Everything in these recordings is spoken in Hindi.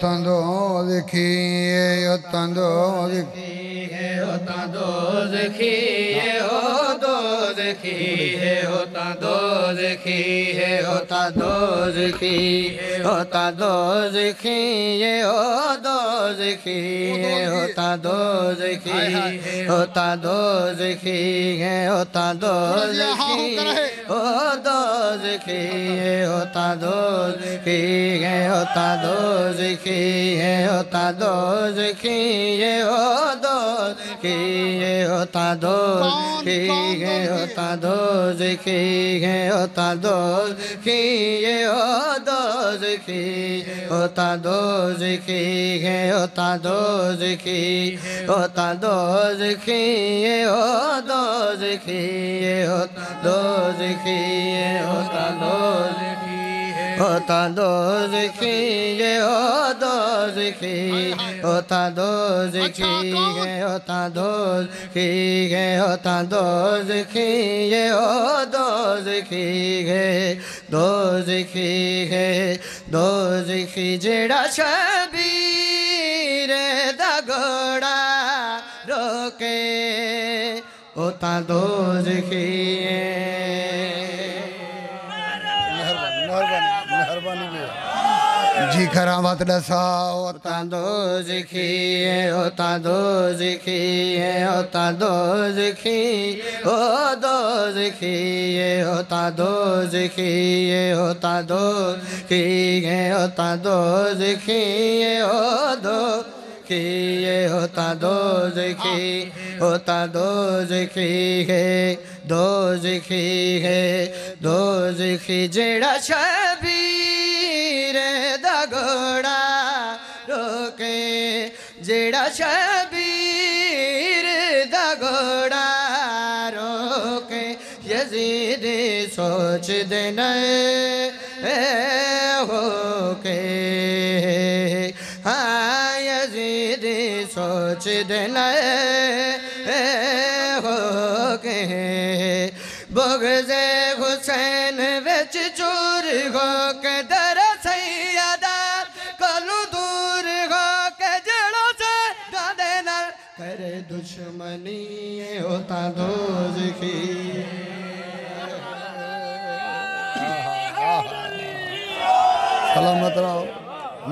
तंदो देखी ओ तंदो देखी हो तंदो देखी हो दो देखी हो तंदो देखी हो तंदो देखी हो तंदो देखी हो दो देखी हो तंदो देखी हो तंदो देखी हो तंदो देखी हो दो देखी हो तंदो देखी हो तंदो देखी हो तंदो देखी हो दो की होता दो की होता दो की होता दो की हो दो की होता दो की होता दो की होता दो की हो दो की होता दो की होता दो होता दो देखी हो दो देखी होता दो देखी होता दो की होता दो देखी हो दो देखी दो देखी दो देखी जेड़ा शबीर दा घोड़ा रोके होता दो देखी जी करावत दसा होता दो देखी होता दो देखी होता दो देखी हो दो देखी होता दो देखी होता दो की होता दो देखी हो दो की होता दो देखी होता दो देखी है दो देखी है दो देखी जेड़ा शबीर दा घोड़ा रोके जेड़ा शबीर दा घोड़ा रोके यजीद सोच देना हो के हाँ यजीद सोच देना हो के बुग़्ज़े हुसैन विच चूर हो के दर सैयदा कलू दूर हो के जड़ों से गादे न करे दुश्मनी होता दोज़खी सलामत रहो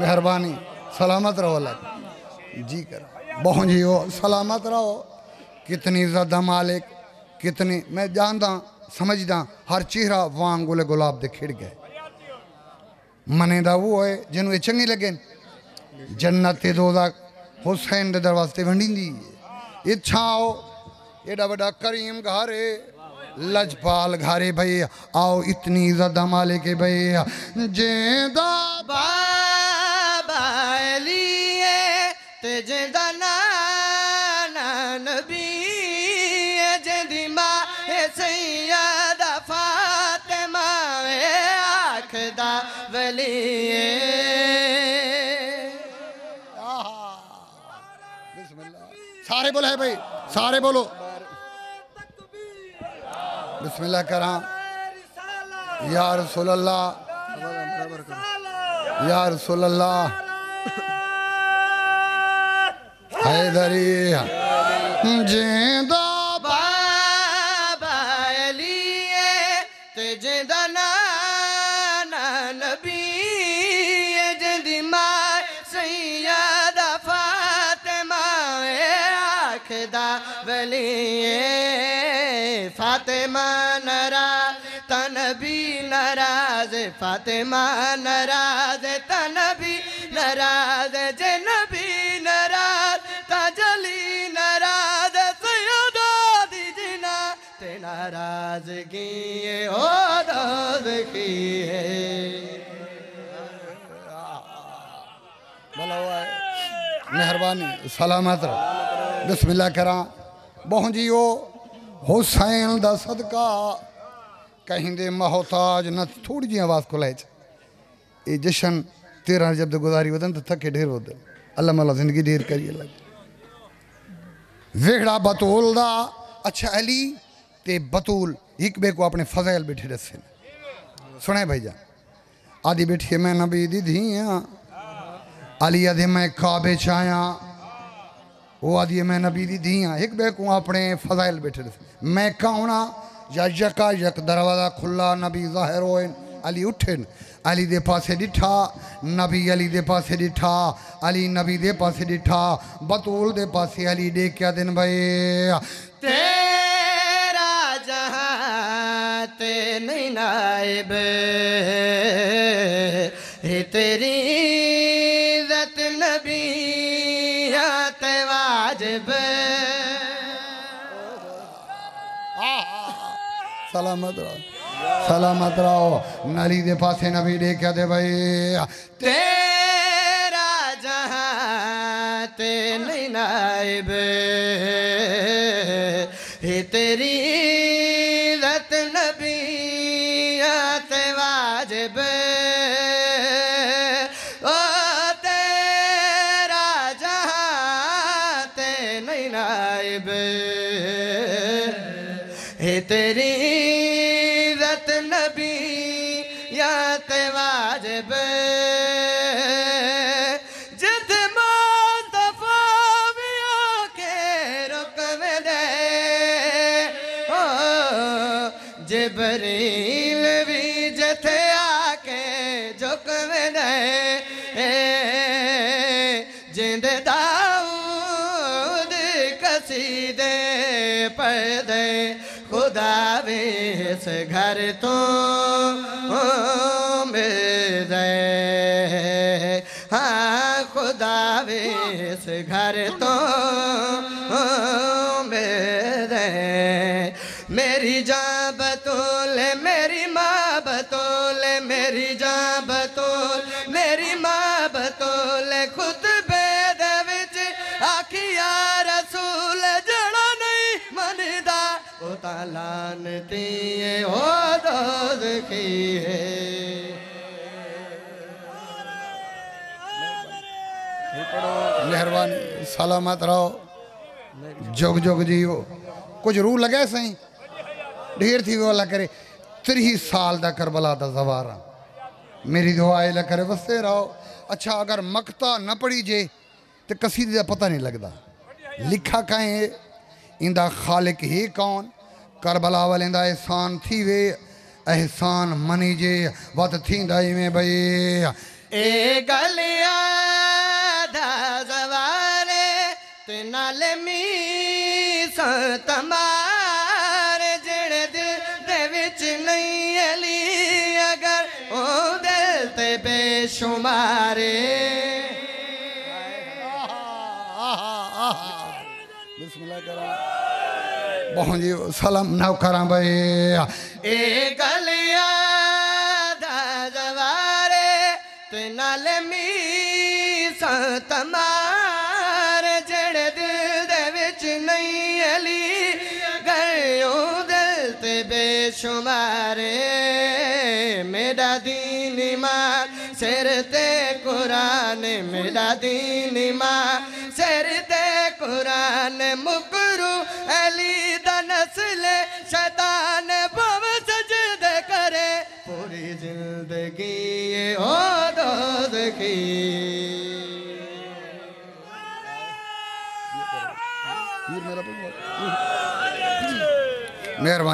मेहरबानी सलामत रहो अल्लाह जी करो बहुत जी हो सलामत रहो कितनी ज़्यादा मालिक कितनी मैं जानदा समझदा हर चेहरा वांग गोले गुलाब दे खिड़ गए मने दा वो है जिन्हों चंगी लगे जन्नत ते दोज़ख हुसैन दे दरवाजे ते वंडींदी इच्छा हो एडा बड़ा करीम घर है लजपाल घरे भई आओ इतनी ज़्यादा मालिक है भई जेदा बाबा लिए ते जेदा नाना नबी जेदी मां सैयदा फातिमा आखदा वली सारे बोलो है भाई सारे बोलो बिस्मिल्लाह करा या रसूल अल्लाह या रसूल अल्लाह हैदरी जिंदा बाबा लिए ते जिंदा नाना नबी जिंदी मां सैयदा फातिमा आखदा वली फातिमा नाराज तनबी नाराज फातिमा नाराज तनबी नाराज जनबी नाराज ताजली नाराज सैयदा दी जिना ते नाराजगी हो दोज़खी है मेहरबानी सलामत रहो बिस्मिल्लाह करा बहुत जी हो हुसैन दा सदका कहीं दे मोहताज न थोड़ी जी आवाज़ को लाए ये जशन 13 जब गुजारी वतन तो थके ढेर होते अल्लाह मौला जिंदगी ढेर करिए लग वेड़ा बतूल दा अच्छा अली ते बतूल एक बे को अपने फजैल बैठे दसे सुने भाई जान आदि बैठी मैं नबी दी धी हाँ अली आदे मैं काबे च आया, वो आदि मैं नबी दी धी हाँ। एक बे को अपने फजाइल बैठे मैं कहना या यका यक दरवाजा खुला नबी जाहिर होए। अली उठे, अली दे पासे डिठा, नबी अली दे पासे डिठा, अली नबी दे पासे डिठा, बतूल दे पासे अली देखा दिन भाई तेरा जहां ते नहीं नाइब है, तेरी इज्जत नबी ते वाजिब। सलामत रहो, सलामत रहो। नली दे पासे नबी देखा दे भाई तेरा जहां ते नहीं नाइब है, तेरी इज्जत नबी ते वाजिब। ओ तेरा जहां ते नहीं नाइब है, तेरी इज्जत नबी ते वाजिब। जिद मुस्तफा भी आके रुकवे दे, ओ जिब्रील भी जथे आके झुकवे दे, जिंद दाऊद कसीदे पढ़दे खुदा वे इस घर तो मिल जाए। हाँ खुदा वे इस घर तो मिल जाए। मेरी जान बतूल, मेरी माँ बतूल, मेरी जान बतूल, मेरी माँ बतूल, खुतबे दे विच आखिया रसूल जड़ा नहीं मनदा ओ लानती हो दोज़खी है। मेहरबानी, सलामत रहो, जोग जोग जियो। कुछ रूह लगे सही ढेर थी वो अल्लाह करे। 30 साल दा करबला दा ज़वारा मेरी दुआ अल्लाह करे वसते रहो। अच्छा अगर मकता न पढ़ी जे तो कसीदे का पता नहीं लगता लिखा कहें इंदा खालिक ही कौन। करबला वाले दा एहसान थी वे, एहसान मनी जे वत थींदा इवें भई ए गलिया दा ज़वारे ते नाल मी तमारे जेड़े दिल दे विच नहीं अली अगर ओ दिल ते बेशुमारे। बिस्मिल्लाह करा बहुत जी सलाम ना करा भाई। ए गलिया दा ज़वारे ते नाल मी तमारे जेड़े दिल दे विच नहीं अली गयो दिल ते बेशुमारे। मेरा दीन ईमान सिर ते कुरान, मेरा दीन ईमान सिर ते कुरान, मुकरू अली दा नस्ल शैतान भव सजदे करे पूरी जिंदगी हो दोज़खी। मेहरबानी।